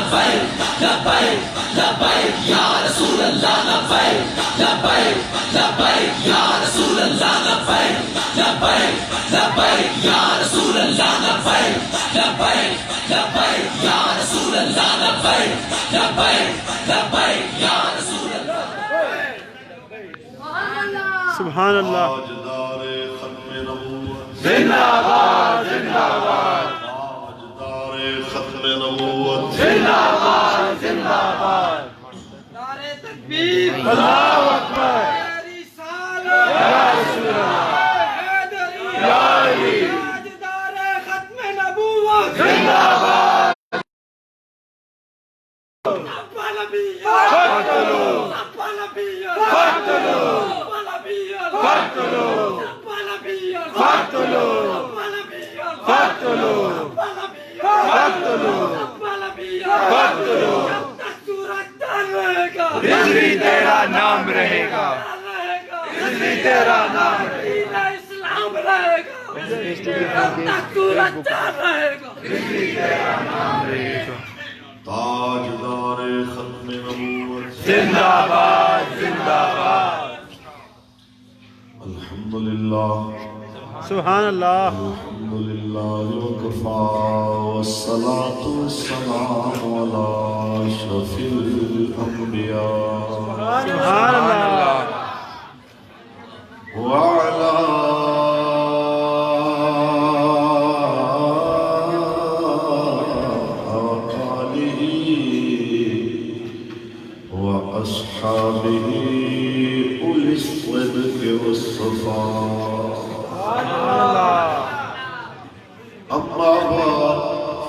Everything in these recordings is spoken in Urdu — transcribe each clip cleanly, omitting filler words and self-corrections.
لبیک لبیک لبیک یا رسول اللہ لبیک لبیک لبیک یا رسول اللہ لبیک لبیک لبیک یا رسول اللہ لبیک لبیک لبیک یا رسول اللہ لبیک لبیک لبیک یا رسول اللہ سبحان اللہ تاجدار ختم نبوت زندہ باد زندہ باد تاجدار ختم نبوت زندہ باد زندہ باد نعرہ تکبیر اللہ اکبر یا رسول اللہ یا علی تاجدار ختم نبوت زندہ باد ابا نبی قتلوا ابا نبی قتلوا ابا نبی قتلوا ابا نبی قتلوا ابا نبی قتلوا ابا نبی قتلوا ابا نبی قتلوا جب تک سورج تر رہے گا رضوی تیرا نام رہے گا رہے گا رضوی تیرا نام رہے دین اسلام رہے گا جب تک سورج تر رہے گا رضوی تیرا نام رہے گا تاجدار ختم نبوت زندہ باد زندہ باد الحمدللہ سبحان اللہ الحمدللہ وکفا والصلاة والسلام علی اشرف الانبیاء سبحان اللہ وعلى آله وأصحابه أولي الصدق والصفاء أما بعد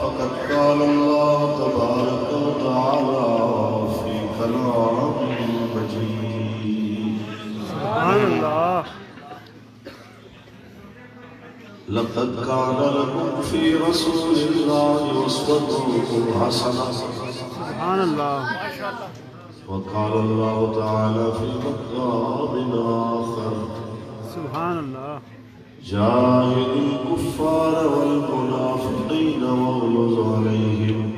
فقد قال الله تبارك وتعالى في كلام مجيد سبحان اللہ لقد كان لكم في رسول الله أسوة حسنة سبحان اللہ وقال الله تعالى في مقام آخر سبحان اللہ جاهد الكفار والمنافقين واغلظ عليهم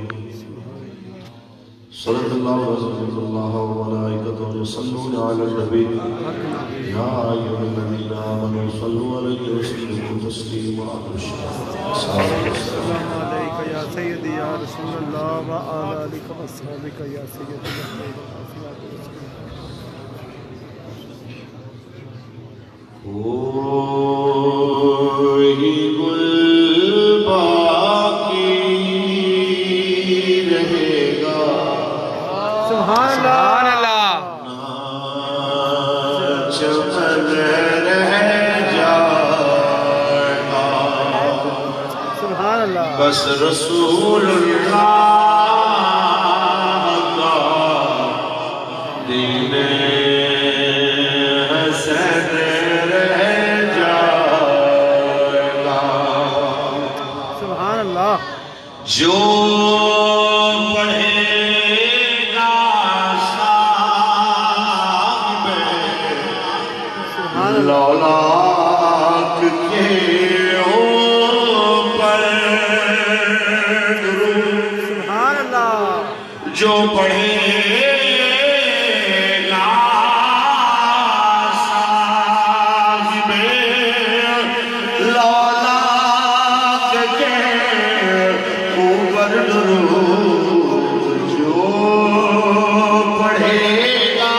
صدق الله وصدق الله وملائكته يصلون على النبي يا أيها الذين آمنوا صلوا عليه وسلموا تسليما السلام علیکہ یا سیدی یا رسول اللہ و آلہ و اصحابہ یا سیدی کوئی گل باقی رہے گا سبحان اللہ چمن رہ جائے گا سبحان اللہ بس رسول اللہ کا دین حسن رہ جائے گا سبحان اللہ جو پڑھے گا صاحب لولاک کے اوپر درود سبحان اللہ جو پڑھے گا صاحب لولاک کے اوپر درود جو پڑھے گا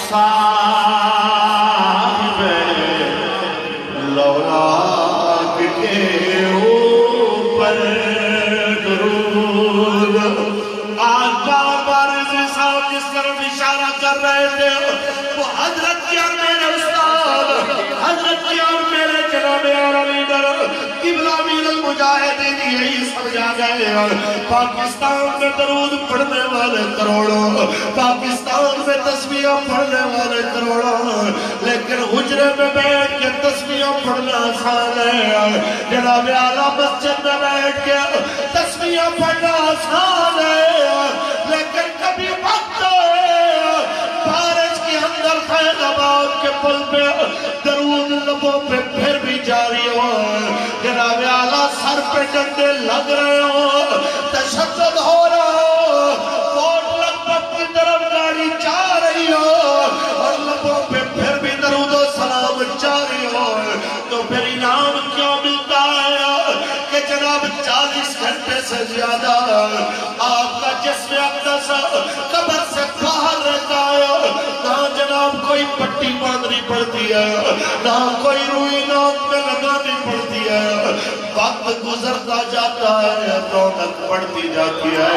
صاحب لولاک کے اوپر درود آقا بارز صاحب جس طرف اشارہ کر رہے تھے وہ حضرت کی اور میرے استاد حضرت کی اور میرے جناب اور لیڈر قبلہ امیر المجاہدین یہی سمجھا گئے پاکستان میں درود پڑھنے والے کروڑوں پاکستان میں تسبیح پڑھنے والے کروڑوں لیکن حجرے میں بیٹھ کے تسبیح پڑھنا آسان ہے جناب اعلیٰ مسجد میں بیٹھ کے تسبیح پڑھنا آسان ہے لیکن کبھی وقت بارش کے اندر فیض آباد کے پل پہ درود لبوں پہ پھر بھی جاری ہو جناب اعلیٰ سر پہ ڈنڈے لگ رہے ہو تشدد ہو رہا گھنٹے سے زیادہ آپ کا جسم اقدس قبر سے باہر رہتا ہے، نہ جناب کوئی پٹی باندھنی پڑتی ہے، نہ کوئی روئی ناک میں لگانی پڑتی ہے، وقت گزرتا جاتا ہے، رونق بڑھتی جاتی ہے۔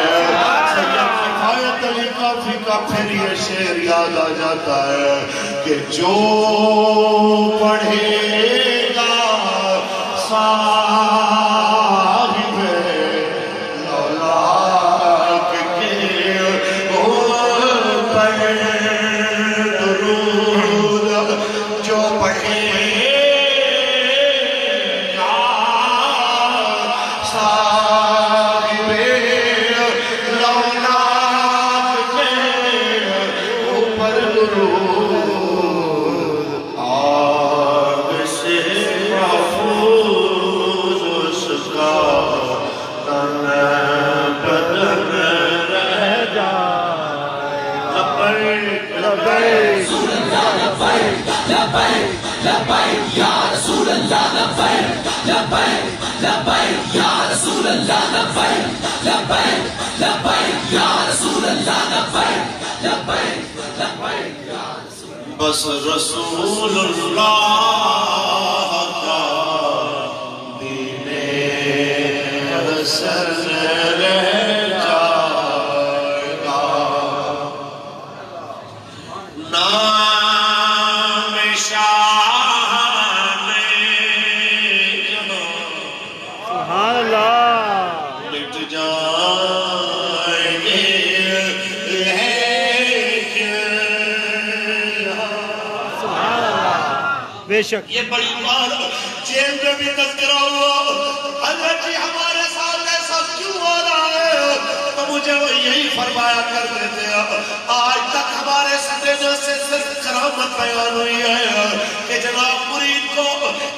سید کفایت علی کافی کا پھر یہ شعر یاد آ جاتا ہے کہ جو پڑھے گا صاحب لولاک کے اوپر درود، جو پڑھے گا صاحب لولاک کے اوپر درود، آگ سے محفوظ اس کا تن بدن رہ جائے۔ لبیک لبیک لبیک لبیک یا رسول اللہ لبیک لبیک لبیک یا رسول اللہ لبیک لبیک لبیک یا رسول اللہ لبیک لبیک لبیک یا رسول اللہ۔ بس رسول اللہ کا دین حسن رہ جائے گا، نام شان جہاں سبحان اللہ، مٹ جائیں گے، لیکن سبحان اللہ، بے شک یہ بڑی بات جیل میں بھی تذکرہ ہوا، حضرت جی ہمارے ساتھ ایسا کیوں ہو رہا ہے؟ تو مجھے وہ یہی فرمایا کرتے تھے، آج تک ہمارے سطح سے صرف کرامت بیان ہوئی ہے کہ جناب مرید کو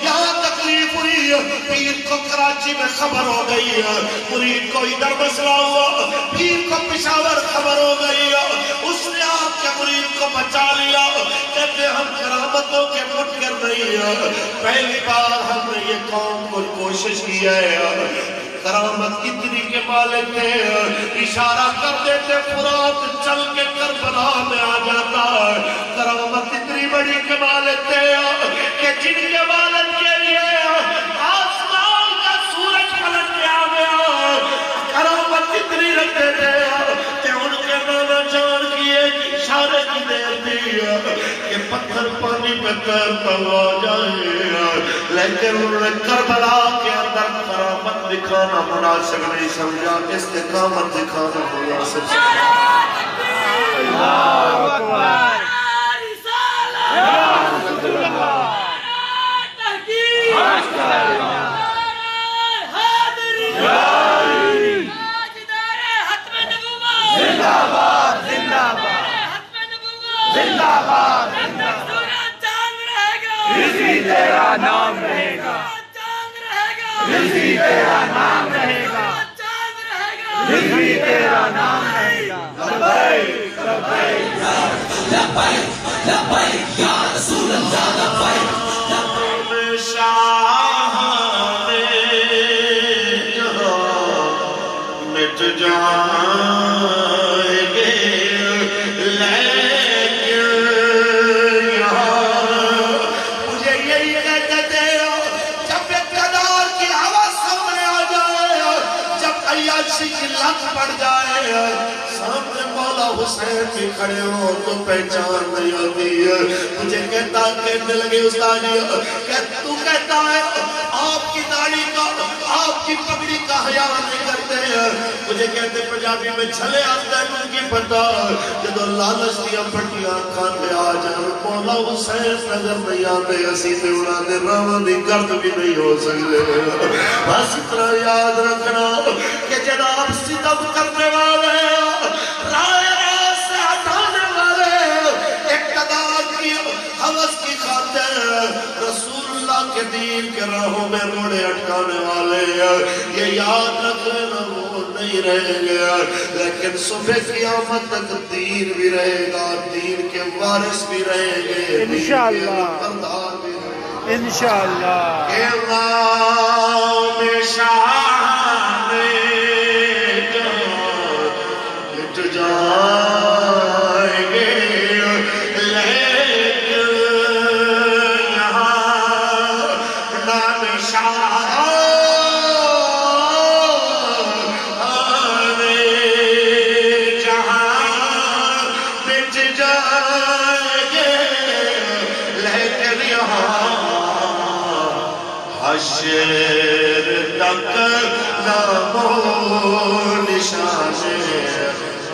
یہاں تکلیف ہوئی، پیر کو کراچی میں خبر ہو گئی ہے، مرید کو ادھر مسئلہ ہوا، پیر کو پشاور خبر ہو گئی ہے، اس نے آپ کے مرید کو بچا لیا۔ کہتے ہم کرامتوں کے منکر نہیں ہیں، پہلی بار ہم نے یہ قوم کو کوشش کی ہے، کرامت اتنی کے مالک تھے، اشارہ کر دیتے فرات چل کے کربلا میں آ جاتا ہے، کرامت اتنی بڑی کے مالک تھے کہ جن کے مالک کے لیے آسمان کا سورج پلٹ کے آ گیا، کرامت اتنی رکھتے تھے کہ ان کے نانا جان کی ایک اشارے کی دیر دی کہ پتھر پانی پہ تیرتا ہوا جائے، لیکن انہوں نے کربلا کے اندر کرامت دکھانا مناسب نہیں سمجھا، استقامت دکھانا مناسب سمجھا۔ اللہ اکبر، تیرا نام رہے گا، رضی تیرا نام رہے گا، رضی تیرا نام رہے گا۔ لبیک لبیک لبیک لبیک یا رسول اللہ لبیک شاہان جہاں مٹ جائیں گے، کی لت پڑ جائے، سامنے مولا حسین بھی کھڑے ہو تو پہچان نہیں ہوتی ہے۔ مجھے کہتا کہنے لگے استاد جی، تو کہتا ہے آپ کی داڑھی کا، آپ کی پگڑی کا حیا نہیں کرتے ہیں، مجھے کہتے پنجابی میں چھلے آتا ہے ان کی پتہ، جدو لالچ دیا پٹیاں کھانے آ جان مولا حسین نظر نہیں آتے، اسی تے اڑا دے راواں دی گرد بھی نہیں ہو سکتے۔ بس اتنا یاد رکھنا کہ جناب ستم کرنے والے، رائے راست سے ہٹانے والے، اقتدار کی حوث کی خاطر رسول اللہ کے دین کے راہوں میں روڑے اٹکانے والے، یہ یاد رکھ لینا وہ نہیں رہے گا، لیکن صبح قیامت تک دین بھی رہے گا، دین کے وارث بھی رہیں گے، انشاءاللہ انشاءاللہ۔ امام شان حشر تک نامو نشان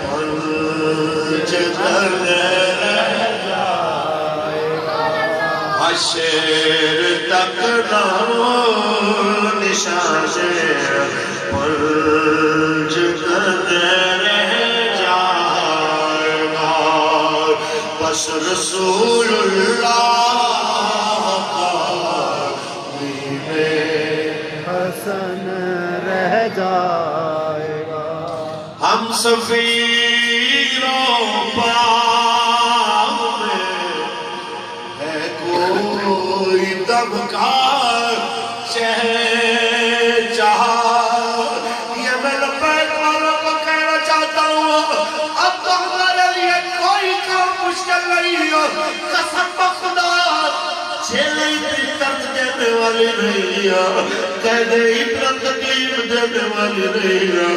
پنج کرنے حشر تک نامو نشان پنج کرنے جائے گا بس رسول اللہ کا حسن رہ جائے گا ہم سفیروں باغ میں ہے کوئی دمکار شہنشاہ یہ میں لبیک والوں کو کہنا چاہتا ہوں اب تو ہمارے لیے کوئی کام مشکل نہیں ہے قسم بخدا چھیلے اتنی درد دینے والی نہیں ہے قیدے اتنا تکلیف دینے والی نہیں ہے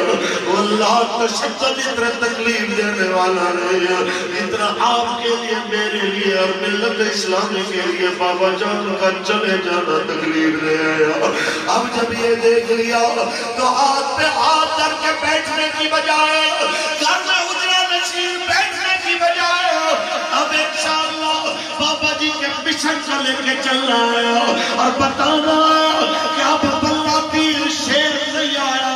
واللہ تشدد اتنا تکلیف دینے والا نہیں ہے اتنا آپ کے لیے میرے لیے اور ملت اسلامی کے لیے بابا جان کا چلے جانا تکلیف دے آیا اب جب یہ دیکھ لیا تو ہاتھ پہ ہاتھ در کے بیٹھنے کی بجائے گھر میں ادرا نشین بیٹھنے کی بجائے اب انشاءاللہ بابا جی کے مشن کو لے کے چل رہا ہے اور بتانا کہ اب بلہ پیر شیر نہیں آیا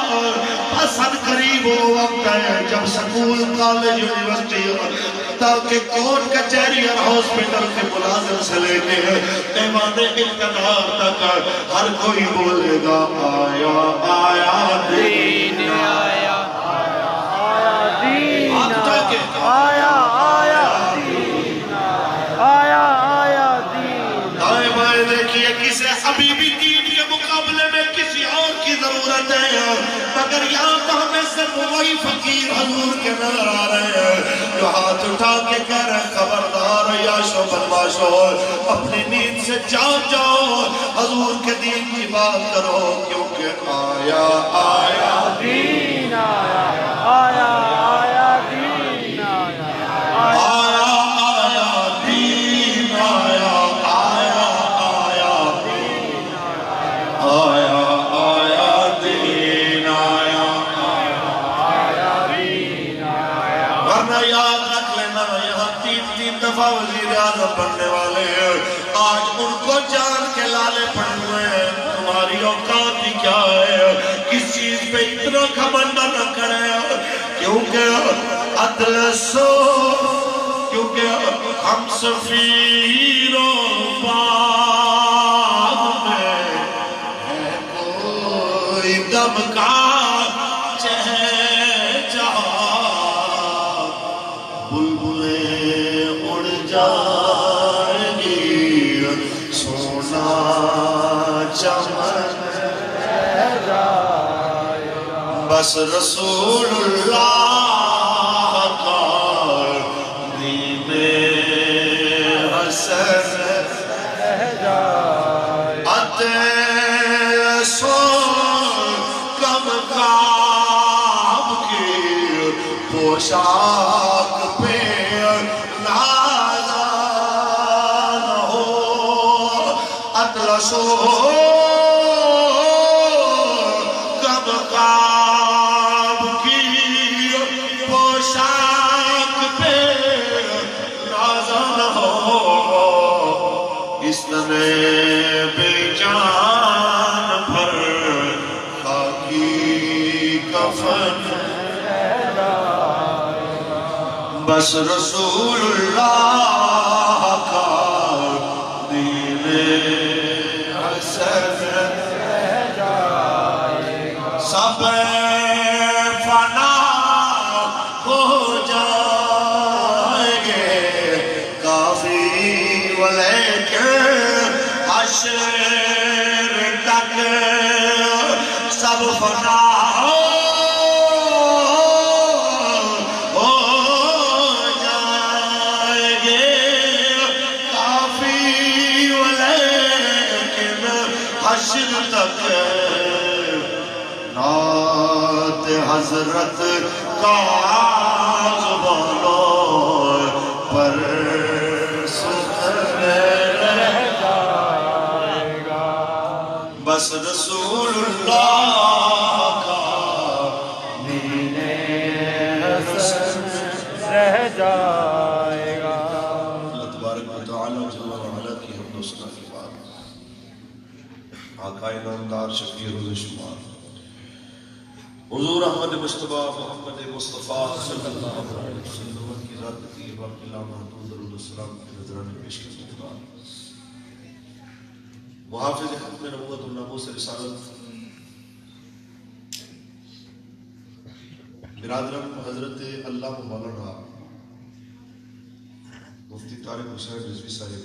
پسند قریب وہ وقت ہے جب سکول کالج یونیورسٹی تاکہ کورٹ کچہری اور ہاسپٹل کے ملازم سے لے کے ایوان اقتدار تک ہر کوئی بولے گا آیا آیا دین آیا دین ہاتھ اٹھا کے آیا آیا دین آیا آیا دین دائیں بائیں دیکھئے کسے ابھی بھی دین کے مقابلے میں کسی اور کی ضرورت ہے مگر یہاں تو ہمیں صرف وہی فقیر حضور کے نظر آ رہے ہیں جو ہاتھ اٹھا کے کہہ رہے ہیں خبردار یاشو بدماشو اپنی نیند سے جاگ جاؤ حضور کے دین کی بات کرو کیونکہ آیا آیا دین آیا آیا آیا دین آیا آیا آیا دین آیا آیا آیا آیا آیا دین آیا ورنہ یاد رکھ لینا یہاں تین دفعہ وزیر اعظم بننے والے ہیں آج ان کو جان کے لالے پڑے ہوئے ہیں تمہاری اوقات ہی کیا ہے کس چیز پہ اتنا گھمنڈ نہ کرے کیونکہ عدل سو کیونکہ ہم سفیروں باغ میں ہے کوئی دم کا چہچہا بلبلیں اڑ جائیں گی سونا چمن رہ جائے بس رسول اللہ کا دین حسن رہ جائے سو کم کام کی پوشاک پہ نازان ہو اطلسو کم کام کی پوشاک پہ نازان ہو اس نے بے جان پر خاکی کفن بس رسول اللہ کا دین حسن سب فنا ہو جائیں گے کافی ولیکن حشر تک سب فنا حشر تک نعت حضرت کا زبانوں پر سخن رہ جائے گا بس بس رسول اللہ کا رہ جائے گا. اللہ تبارک و تعالی جل وعلا کی حمد و ثنا کے بعد آقا نامدار شفیع روز شمار حضور احمد مصطفیٰ محمد مصطفیٰ صلی اللہ علیہ وسلم کی ذات طیبہ کی لا محدود درود و سلام کی نذرانے پیش کرنے کے بعد محافظ ختم نبوت و ناموس رسالت برادرم حضرت علامہ مولانا مفتی طارق حسین رضوی صاحب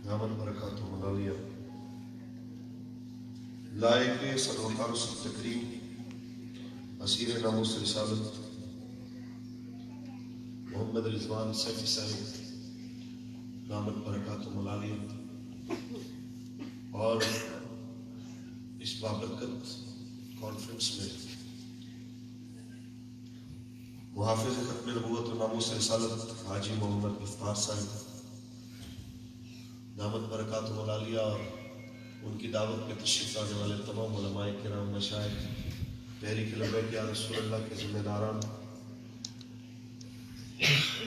دامن برکاتہ ملالیہ لائق صدوقار رسول تکریم اسیر ناموس رسالت محمد رضوان سیفی صاحب دامن برکاتہ ملالیہ اور اس بابرکت کانفرنس میں محافظ ختم نبوت و ناموس رسالت حاجی محمد مفتاح صاحب دامت برکات ملالیہ اور ان کی دعوت پہ تشریف لانے والے تمام علماء کرام مشائخ تحریک لبیک یا رسول اللہ کے ذمہ داران،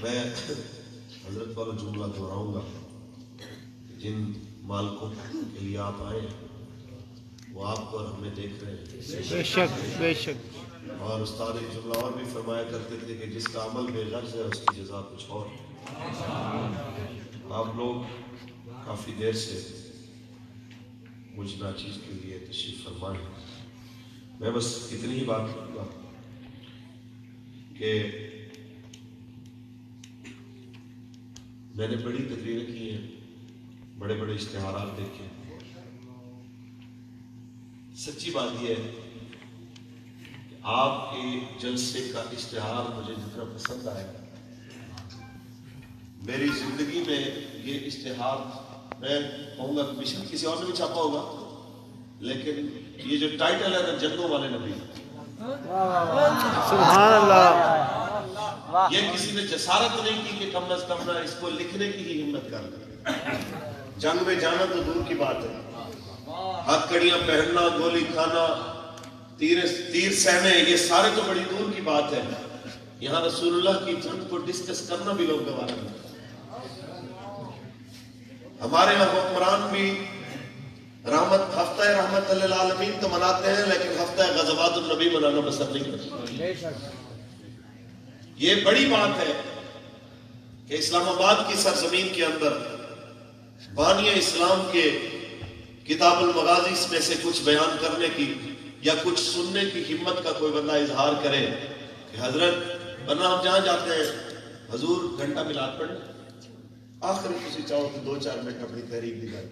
میں حضرت والا جملہ دہراؤں گا. جن مالکوں کے لیے آپ آئے ہیں وہ آپ کو اور ہمیں دیکھ رہے ہیں. بے شک بے شک. اور استاد ایک جملہ اور بھی فرمایا کرتے تھے کہ جس کا عمل بے غرض ہے اس کی جزا کچھ اور. آپ لوگ کافی دیر سے مجھ ناچیز کے لیے تشریف فرمائے. میں بس اتنی ہی بات کروں گا کہ میں نے بڑی تقریریں کی ہیں، بڑے بڑے اشتہارات دیکھے. سچی بات یہ ہے کہ آپ کے جلسے کا اشتہار مجھے جتنا پسند آیا، میری زندگی میں یہ اشتہار میں کہوں گا مشن کسی اور نے بھی چھاپا ہوگا، لیکن یہ جو ٹائٹل ہے نا جنگوں والے نبی، سبحان اللہ. یہ کسی نے جسارت نہیں کی کہ کم از کم نہ اس کو لکھنے کی ہی ہمت کر لیں. جنگ میں جانا تو دور کی بات ہے، ہاتھ کڑیاں پہننا، گولی کھانا، تیر سہنے، یہ سارے تو بڑی دور کی بات ہے. یہاں رسول اللہ کی جنگ کو ڈسکس کرنا بھی لوگ گوارا نہیں. ہمارے یہاں حکمران بھی ہفتہ رحمت للعالمین تو مناتے ہیں، لیکن ہفتہ غزوات النبی منانا پسند نہیں کرتے. یہ بڑی بات ہے کہ اسلام آباد کی سرزمین کے اندر بانی اسلام کے کتاب المغازی میں سے کچھ بیان کرنے کی یا کچھ سننے کی ہمت کا کوئی بندہ اظہار کرے کہ حضرت، ورنہ ہم جہاں جاتے ہیں حضور گھنٹہ میلاد پڑھیں، آخر کسی چاہو تو 2-4 منٹ اپنی تحریک دی جائے.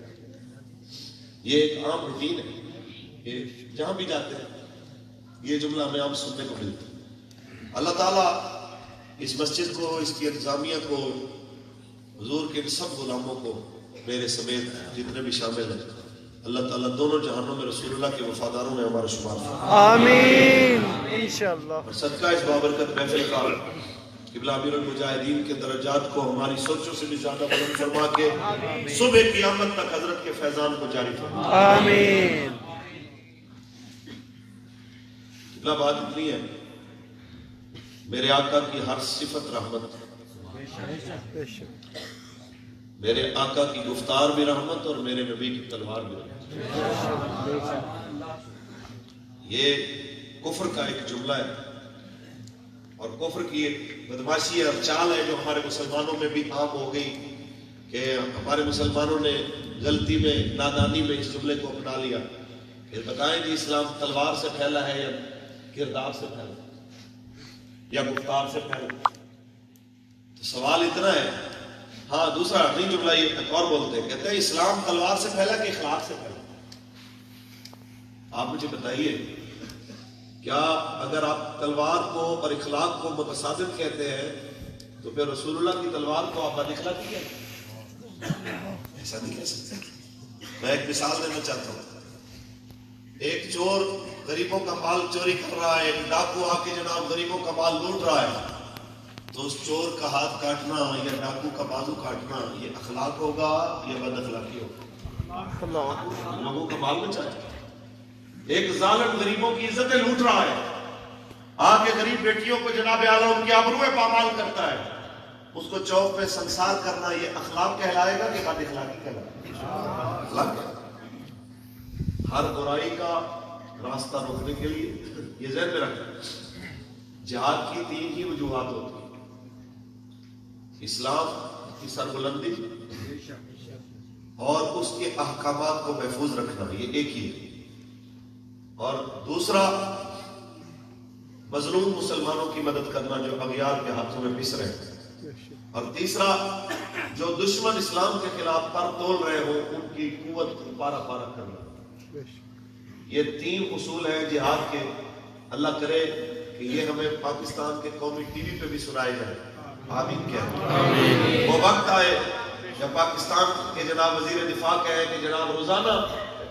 یہ ایک عام روٹین ہے کہ جہاں بھی جاتے ہیں یہ جملہ ہمیں عام سننے کو ملتا ہے. اللہ تعالیٰ اس مسجد کو، اس کی انتظامیہ کو، حضور کے سب غلاموں کو، میرے سمیت جتنے بھی شامل ہیں، اللہ تعالیٰ دونوں جہانوں میں رسول اللہ کے وفاداروں میں ہمارا شمار فرمائے. آمین انشاءاللہ. اور صدقہ اس بابرکت محفل کا قبلہ امیر المجاہدین کے درجات کو ہماری سوچوں سے بھی زیادہ بلند فرما کے صبح قیامت تک حضرت کے فیضان کو جاری فرما. آمین. قبلہ بات اتنی ہے، میرے آقا کی ہر صفت رحمت، بے شک. میرے آقا کی گفتار بھی رحمت اور میرے نبی کی تلوار بھی رحمت. یہ کفر کا ایک جملہ ہے اور کفر کی ایک بدماشی اور چال ہے جو ہمارے مسلمانوں میں بھی عام ہو گئی کہ ہمارے مسلمانوں نے غلطی میں، نادانی میں اس جملے کو اپنا لیا. پھر بتائیں جی اسلام تلوار سے پھیلا ہے یا کردار سے پھیلا یا گفتار سے پھیلا؟ تو سوال اتنا ہے. ہاں دوسرا نہیں جملہ یہ ایک اور بولتے ہیں، کہتے ہیں اسلام تلوار سے پھیلا کہ اخلاق سے پھیلا؟ آپ مجھے بتائیے، کیا اگر آپ تلوار کو اور اخلاق کو متصادم کہتے ہیں تو پھر رسول اللہ کی تلوار کو آپ بد اخلاقی کہتے ہیں؟ ایسا نہیں کہہ سکتے. میں ایک مثال دینا چاہتا ہوں. ایک چور غریبوں کا مال چوری کر رہا ہے، ایک ڈاکو آ کے جناب غریبوں کا مال لوٹ رہا ہے، تو اس چور کا ہاتھ کاٹنا یا ڈاکو کا بازو کاٹنا یہ اخلاق ہوگا یا بد اخلاقی ہوگا؟ لوگوں کا مال بچائے. ایک ظالم غریبوں کی عزتیں لوٹ رہا ہے. آ کے غریب بیٹیوں کو جناب اعلیٰ ان کی آبروئے پامال کرتا ہے. اس کو چوک پہ سنسار کرنا یہ اخلاق کہلائے گا کہ بد اخلاقی کہلائے گا؟ ہر برائی کا راستہ روکنے کے لیے یہ ذہن میں رکھنا جہاد کی 3 ہی وجوہات ہوتی ہیں. اسلام کی سربلندی اور اس کے احکامات کو محفوظ رکھنا، یہ ایک ہی ہے. اور دوسرا مظلوم مسلمانوں کی مدد کرنا جو اغیار کے ہاتھوں میں پس رہے ہیں. اور تیسرا جو دشمن اسلام کے خلاف پر تول رہے ہو ان کی قوت کو پارا پارا کرنا. یہ 3 اصول ہیں جہاد کے. اللہ کرے کہ یہ ہمیں پاکستان کے قومی ٹی وی پہ بھی سنائے جائے. آمین کیا وہ وقت آئے جب پاکستان کے جناب وزیر دفاع کہے کہ جناب روزانہ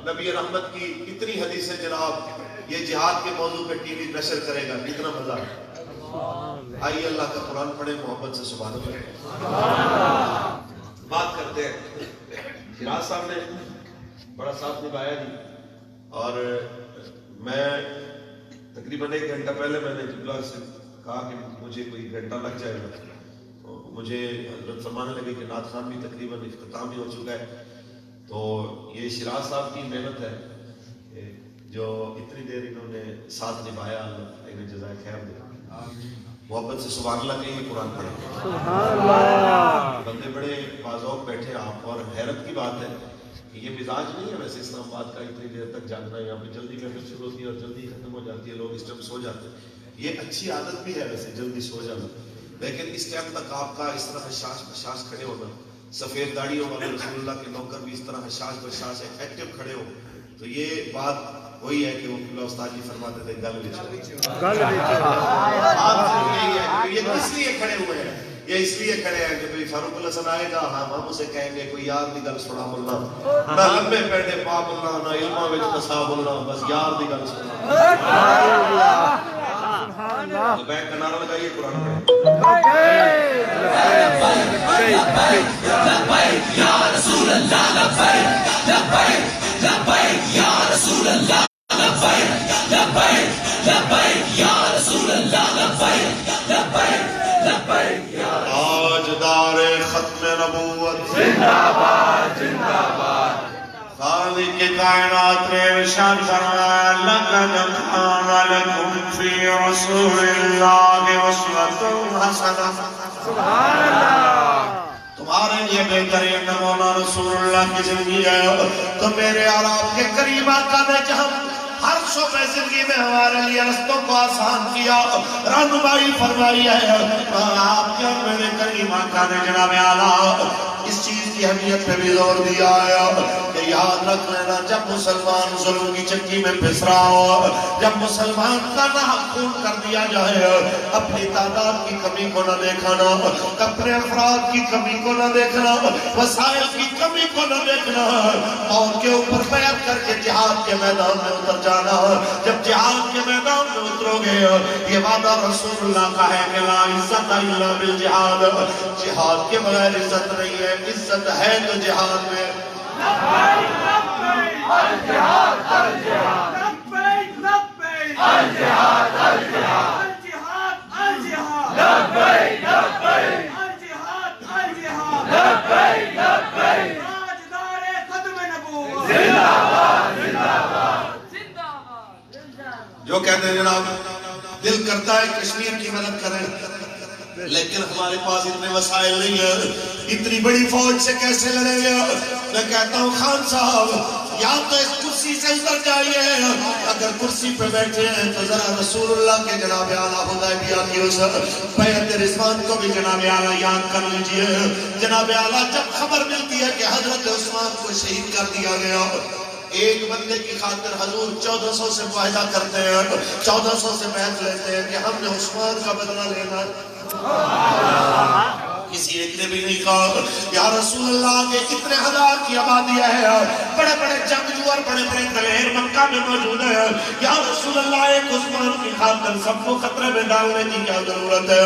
نبی رحمت کی اتنی حدیثیں جناب یہ جہاد کے موضوع پہ ٹی وی نشر کرے گا. کتنا مزہ ہے. آئیے اللہ کا قرآن پڑھے محبت سے سبحان اللہ. بات کرتے ہیں. شیراز صاحب نے بڑا ساتھ نبھایا جی. اور میں تقریباً 1 گھنٹہ پہلے میں نے جبلا سے کہا کہ مجھے کوئی گھنٹہ لگ جائے گا. مجھے حضرت فرمانے لگے کہ نعت خان بھی تقریباً اختتام ہی ہو چکا ہے. تو یہ شیراز صاحب کی محنت ہے جو اتنی دیر انہوں نے ساتھ نبھایا. اللہ انہیں جزائے خیر دے. محبت سے سبحان اللہ کہیں قرآن پڑھیں. بندے بڑے بازوق بیٹھے آپ. اور حیرت کی بات ہے کہ یہ مزاج نہیں ہے ویسے اسلام آباد کا اتنی دیر تک جاگنا. یہاں پہ جلدی محفل شروع ہوتی ہے اور جلدی ختم ہو جاتی ہے. لوگ اس ٹائم سو جاتے ہیں. یہ اچھی عادت بھی ہے ویسے جلدی سو جانا. لیکن اس ٹائم تک آپ کا اس طرح حشاش بشاش کھڑے ہونا, سفید داڑیوں والے رسول اللہ کے نوکر بھی اس طرح حشاش بشاش ایکٹیو کھڑے ہو, تو یہ بات وہی ہے کہ وہ اللہ استاد جی فرماتے تھے گل یہ کس لیے کھڑے ہوئے ہیں. یہ اس لیے کھڑے ہیں کہ بھئی فاروق الحسن آئے گا, ہم اسے کہیں گے کوئی یار دی گل سنا بولنا, نہ لمبے پیڈے پا بولنا, نہ علماں وچ کسا بولنا, بس یار دی گل سنا. بیک کنارہ لگائیے قرآن لبیک یا رسول اللہ لبیک لبیک لبیک یا رسول اللہ لبیک لبیک لبیک یا رسول اللہ لبیک لبیک لبیک یا تاجدار ختم نبوت زندہ باد زندہ باد. خالق کائنات نے ارشاد فرمایا لقد کان لکم فی رسول اللہ اسوۃ حسنہ. سبحان اللہ. تمہارے لیے بہترین نمونہ رسول اللہ کی زندگی ہے. تو میرے اور آپ کے قریب آقا نے جہاں ہر شعبے زندگی میں ہمارے لیے رستوں کو آسان کیا, رہنمائی فرمائی ہے, آپ کے اور میرے قریب آقا نے جناب اعلیٰ اس چیز کی اہمیت پہ بھی زور دیا ہے کہ یاد رکھ لینا جب مسلمان ظلم کی چکی میں پھنس رہا ہو, جب مسلمان کا ناحق خون کر دیا جائے, اپنی تعداد کی کمی کو نہ دیکھنا, اپنے افراد کی کمی کو نہ دیکھنا, وسائل کی کمی کو نہ دیکھنا, اور کے اوپر بیعت کر کے جہاد کے میدان میں اتر جانا. جب جہاد کے میدان میں اترو گے یہ وعدہ رسول اللہ کا ہے کہ لا عزت الا بالجہاد, جہاد کے بغیر عزت نہیں ہے, عزت ہے تو جہاد میں. لبیک لبیک الجہاد الجہاد لبیک لبیک الجہاد الجہاد الجہاد الجہاد لبیک لبیک الجہاد الجہاد لبیک لبیک تاجدار ختم نبوت زندہ باد زندہ باد زندہ باد. جو کہتے ہیں جناب دل کرتا ہے کشمیر کی مدد کریں, لیکن ہمارے پاس اتنے وسائل نہیں ہیں, اتنی بڑی فوج سے کیسے لڑیں گے. میں کہتا ہوں خان صاحب یا تو اس کرسی سے اتر جائیے, اگر کرسی پہ بیٹھے ہیں تو ذرا رسول اللہ کے جناب اعلیٰ حدیبیہ کی اس بیعت رضوان کو بھی جناب اعلیٰ یاد کر لیجئے. جناب اعلیٰ جب خبر ملتی ہے کہ حضرت عثمان کو شہید کر دیا گیا, ایک بندے کی خاطر حضور 1400 سے معاہدہ کرتے ہیں, 1400 سے بیعت لیتے ہیں کہ ہم نے عثمان کا بدلہ لینا. کسی ایک نے بھی نہیں کہا یا رسول اللہ کے کتنے ہزار کی آبادی ہے، بڑے بڑے جنگجو اور بڑے بڑے دلیر مکہ میں موجود ہیں، یا رسول اللہ ایک عثمان کی خاطر سب کو خطرے میں ڈالنے کی کیا ضرورت ہے،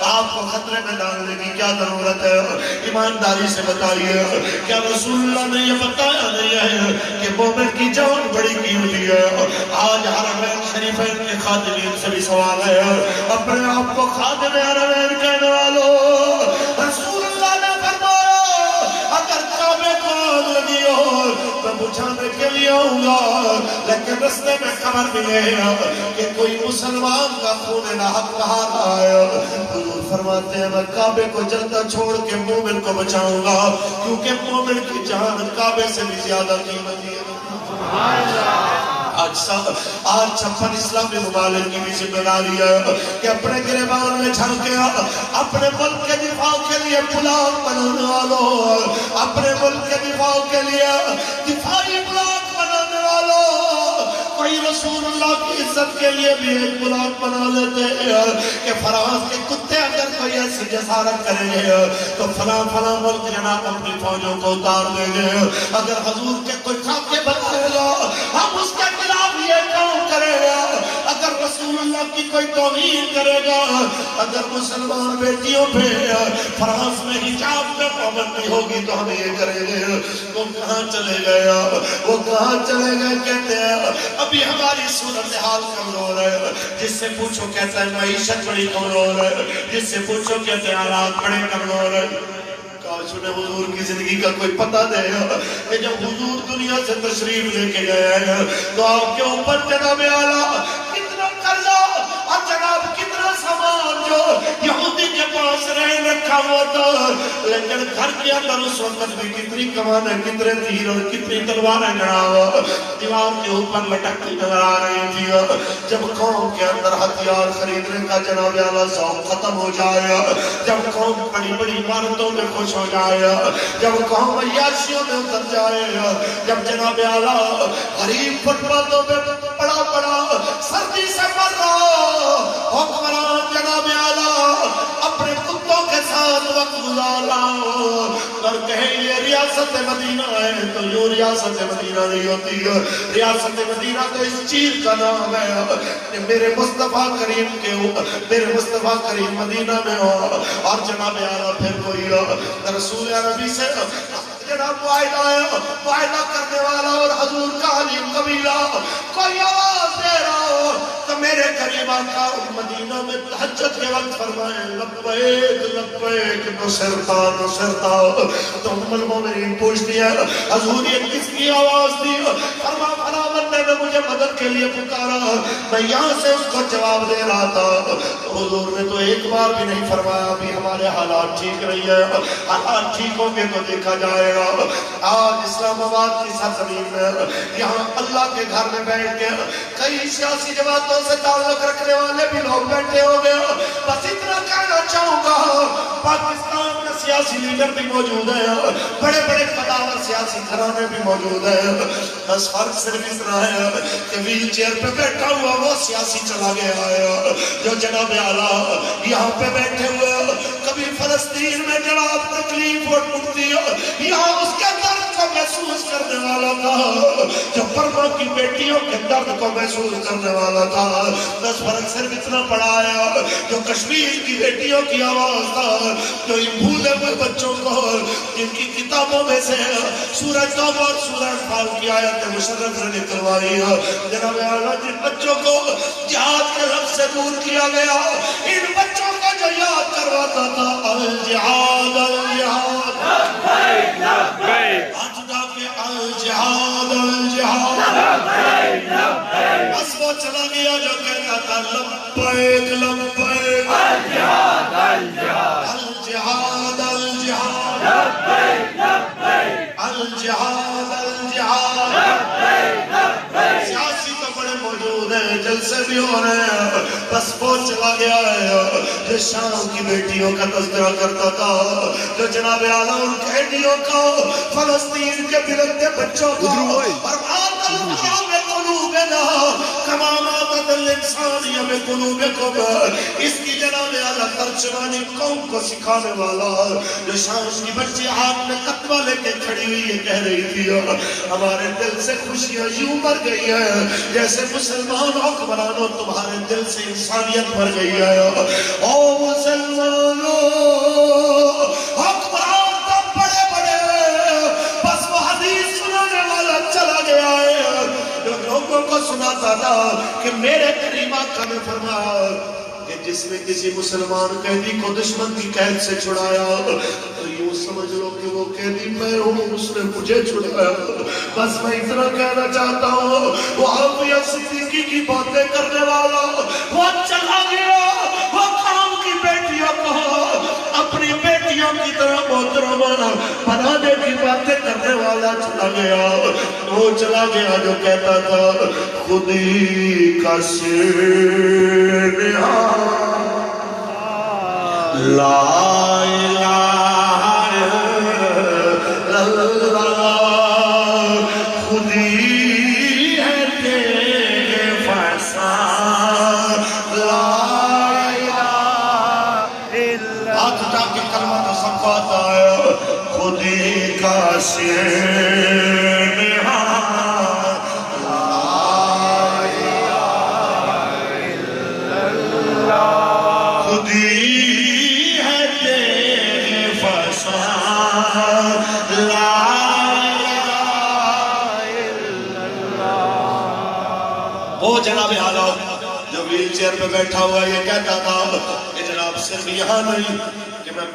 آپ کو خطرے میں ڈالنے کی کیا ضرورت ہے؟ ایمانداری سے بتائیے کیا رسول اللہ نے یہ بتایا نہیں ہے کہ مومن کی جان بڑی قیمتی ہے؟ آج حرمین شریفین کے خادمین سے بھی سوال ہے، اپنے آپ کو خادم حرمین کہنے والوں، رسول اللہ نے فرمایا اگر کعبے کو آگ لگی ہو میں بجھانے کے لیے آؤں گا، لیکن رستے میں خبر ملے کہ کوئی مسلمان کا خون ناحق بہا رہا ہے، حضور فرماتے ہیں میں کعبے کو جلتا چھوڑ کے مومن کو بچاؤں گا، کیونکہ مومن کی جان کعبے سے بھی زیادہ قیمتی ہے۔ آج 56 اسلامی ممالک کی بھی ذمہ داری ہے کہ اپنے گریبان میں جھنکے اپنے ملک کے دفاع کے لیے بلاک بنانے والوں، اپنے ملک کے دفاع کے لیے دفاعی بلاک بنانے والوں، کوئی رسول اللہ کی عزت کے لیے بھی ایک بلاک بنا لیتے ہیں کہ فرانس کے کتے اگر کوئی ایسی جسارت کریں گے تو فلاں فلاں ملک جناب اپنی فوجوں کو اتار دیں گے، اگر حضور کے کوئی خاکے بنائے گا ہم اس کے خلاف یہ کام کرے گا، اگر رسول اللہ کی کوئی توہین کرے گا، اگر مسلمان بیٹیوں پہ فرانس میں حجاب میں پابندی ہوگی تو ہم یہ کریں گے۔ وہ کہاں چلے گیا، وہ کہاں چلے گئے؟ کہتے ہیں ابھی ہماری صورتحال کمزور ہے، جس سے پوچھو کہتا ہے معیشت بڑی کمزور ہے، جس سے پوچھو کہتے ہیں حالات بڑے کمزور ہے۔ کاش انہیں حضور کی زندگی کا کوئی پتہ دے کہ جب حضور دنیا سے تشریف لے کے گئے ہیں تو آپ کے اوپر جناب اعلیٰ کتنا قرضہ اور جناب کتنا سامان جو یہودی کے پاس رہ رکھا ہوا تھا، لیکن گھر کے اندر اس وقت بھی کتنی کمانیں، کتنے تیر اور کتنی تلواریں جناب دیوار کے اوپر لٹکتی نظر آ رہی تھی۔ جب قوم کے اندر ہتھیار خریدنے کا جناب اعلیٰ ذوق ختم ہو جائے، جب قوم بڑی بڑی عمارتوں میں خوش ہو جائے، جب قوم عیاشیوں میں اتر جائے، جب جناب اعلیٰ غریب فٹ پاتھوں پہ پڑا پڑا سردی سے مر رہا حکمران جناب اعلیٰ اپنے کتوں کے ساتھ وقت گزار رہا اور کہیں یہ ریاست مدینہ ہے تو یوں ریاست مدینہ نہیں ہوتی ہے، ریاست مدینہ تو اس چیز کا نام ہے کہ میرے مصطفیٰ کریم کے میرے مصطفیٰ کریم مدینہ میں ہو۔ اور جناب اعلیٰ پھر کوئی رسول عربی سے جناب معاہدہ کرنے والا اور حضور کا حلیم قبیلہ کوئی آواز دے رہا ہو تو میرے قریب آقا مدینہ میں تہجد کے وقت فرمائیں لبیک لبیک نصرتا نصرتا، تو ام المومنین پوچھتی ہے حضور یہ کس کی آواز دی؟ فرما فلاں بندے نے مجھے مدد کے لیے پکارا، میں یہاں سے اس کو جواب دے رہا تھا۔ حضور نے تو ایک بار بھی نہیں فرمایا ابھی ہمارے حالات ٹھیک نہیں ہے، حالات ٹھیک ہوں گے تو دیکھا جائے گا۔ آج اسلام آباد کی سرزمین میں یہاں اللہ کے گھر میں بیٹھ کے کئی سیاسی جماعتوں سے تعلق رکھنے والے بھی لوگ بیٹھے ہو گئے، بس اتنا کہنا چاہوں گا پاکستان میں سیاسی لیڈر بھی موجود ہیں، بڑے بڑے قداور سیاسی گھرانے بھی موجود ہیں، بس فرق صرف اتنا ہے کہ ویل چیئر پہ بیٹھا ہوا وہ سیاسی چلا گیا ہے جو جناب اعلیٰ یہاں پہ بیٹھے ہوئے کبھی فلسطین میں جناب تکلیف اٹھتی ہے یہاں اس کے درد کو محسوس کرنے والا تھا، جو برما کی بیٹیوں کے درد کو محسوس کرنے والا تھا، بس فرق صرف اتنا پڑا ہے جو کشمیر کی بیٹیوں کی آواز تھا، جو ان بھولے ہوئے بچوں کو جن کی کتابوں میں سے سورہ توبہ اور سورہ انفال کی آیت مشرف سے نکلوائی ہے، جناب اعلیٰ جن بچوں کو جہاد کے لفظ سے دور کیا گیا، ان بچوں کو جو یاد کرواتا تھا الجہاد الجہاد لبیک لبیک آجدہ کے الجہاد الجہاد لبیک لبیک، بس وہ چلا گیا جو کہتا تھا لبیک لبیک الجہاد الجہاد الجہاد الجہاد لبیک لبیک الجہاد الجہاد لبیک لبیک، سیاسی تو بڑے موجود ہیں، جلسے بھی ہو رہے ہیں، بس وہ چلا گیا ہے جو شام کی بیٹیوں کا تذکرہ کرتا تھا، جو جناب اعلیٰ ان قیدیوں کو فلسطین کے بلکتے بچوں کو اور آتا قلوبنا کما ماتت الانسان بقلوبکم، اس کی جناب اعلیٰ ترجمانی قوم کو سکھانے والا، جو شام کی بچی ہاتھ میں قطبہ لے کے کھڑی ہوئی یہ کہہ رہی تھی ہمارے دل سے خوشیاں یوں مر گئی ہیں جیسے مسلمان حکمرانوں تمہارے دل سے انسانیت مر گئی ہے۔ او مسلمانوں، حکمران تب بڑے بڑے، بس وہ حدیث سنانے والا چلا گیا ہے جو لوگوں کو سناتا تھا کہ میرے کریم آقا نے فرمایا کہ جس نے کسی مسلمان قیدی کو دشمن کی قید سے چھڑایا تو یوں سمجھ لو کہ وہ قیدی میں ہوں، اس نے مجھے چھڑایا۔ بس میں اتنا کہنا چاہتا ہوں، وہ عافیہ صدیقی کی باتیں کرنے والا وہ چلا گیا، وہ قوم کی بیٹیوں کو اپنی بیٹیوں کی طرح محترمانہ بنانے کی باتیں کرنے والا چلا گیا۔ وہ چلا گیا جو کہتا تھا خودی کا شیر لا الہ الا اللہ، خودی ہے تیرے فیصل، لا الہ الا، ہاتھ اٹھا کے کلمہ تو سب کو آتا ہے، خودی کا شیر وہ جناب حالات جو ویل چیئر پہ بیٹھا ہوا یہ کہتا تھا کہ جناب صرف یہاں نہیں کہ میں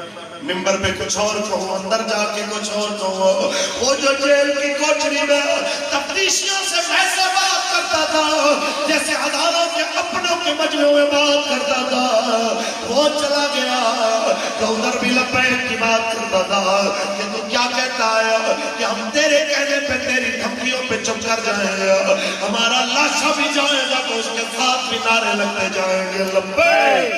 ممبر پہ کچھ اور کہوں، اندر جا کے کچھ اور کہوں۔ وہ جو جیل کی کوٹری میں تفتیشیوں سے ویسے بات کرتا تھا جیسے عدالت کے اپنوں کے مجمع میں بات کرتا تھا، وہ چلا گیا تو ادھر بھی لبیک کی بات کرتا تھا کہ تو کیا کہتا ہے کہ ہم تیرے کہنے پہ تیری دھمکیوں پہ چپ کر جائیں گے، ہمارا لاشا بھی جائے گا تو اس کے ساتھ بھی نعرے لگتے جائیں گے لبیک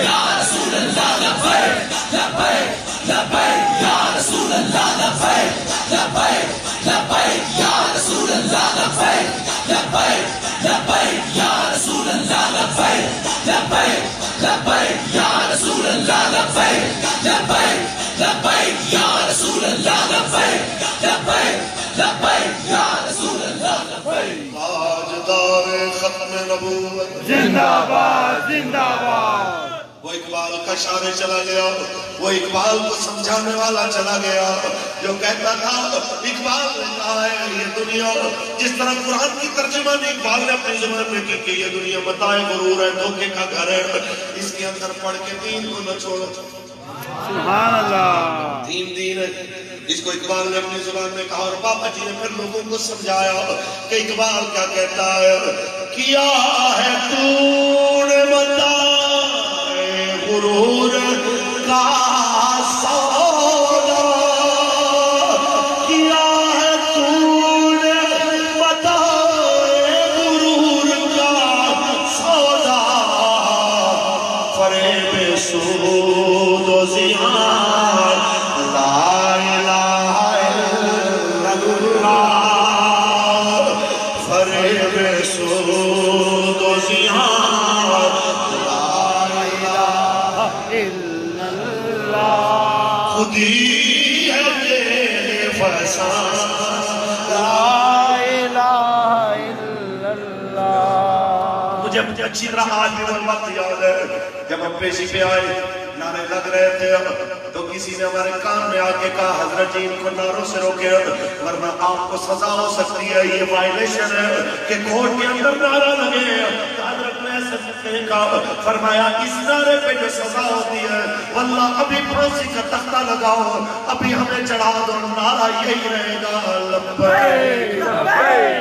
یا رسول اللہ لبیک لبیک لبیک یا رسول اللہ لبیک لبیک لبیک یا رسول اللہ لبیک لبیک لبیک یا رسول اللہ لبیک لبیک لبیک یا رسول اللہ لبیک لبیک لبیک یا رسول اللہ لبیک لبیک لبیک یا رسول اللہ لبیک۔ تاجدار ختم نبوت زندہ باد زندہ باد۔ وہ اقبال کا شاعر چلا گیا، وہ اقبال کو سمجھانے والا چلا گیا جو کہتا تھا، اقبال نے کہا ہے یہ دنیا جس طرح قرآن کی ترجمانی اقبال نے اپنی زبان میں کی کہ یہ دنیا متاع غرور ہے، دھوکے کا گھر ہے، اس کے اندر پڑھ کے دین کو نہ چھوڑو۔ سبحان اللہ، دین ہے، اس کو اقبال نے اپنی زبان میں کہا اور بابا جی نے پھر لوگوں کو سمجھایا کہ اقبال کیا کہتا ہے، کیا ہے تو نے متاع غرور کا سودا، کیا ہے تو نے متاع غرور کا سودا، فریب سود و زیان، لا الہ الا اللہ، فریب سود و زیان، خودی ہے تیرے فیصل، لا الہ الا اللہ۔ مجھے اچھی طرح آج بھی وہ وقت یاد ہے جب ہم پیشی پہ آئے، نعرے لگ رہے تھے تو کسی نے ہمارے کان میں آ کے کہا حضرت جی ان کو نعروں سے روکے ورنہ آپ کو سزا ہو سکتی ہے، یہ وائلیشن ہے کہ کورٹ کے اندر نعرہ لگے۔ حضرت نے ایسے کہا، فرمایا اس نعرے پہ جو سزا ہوتی ہے واللہ ابھی پھانسی کا تختہ لگاؤ، ابھی ہمیں چڑھا دو، نعرہ یہی رہے گا لبیک لبیک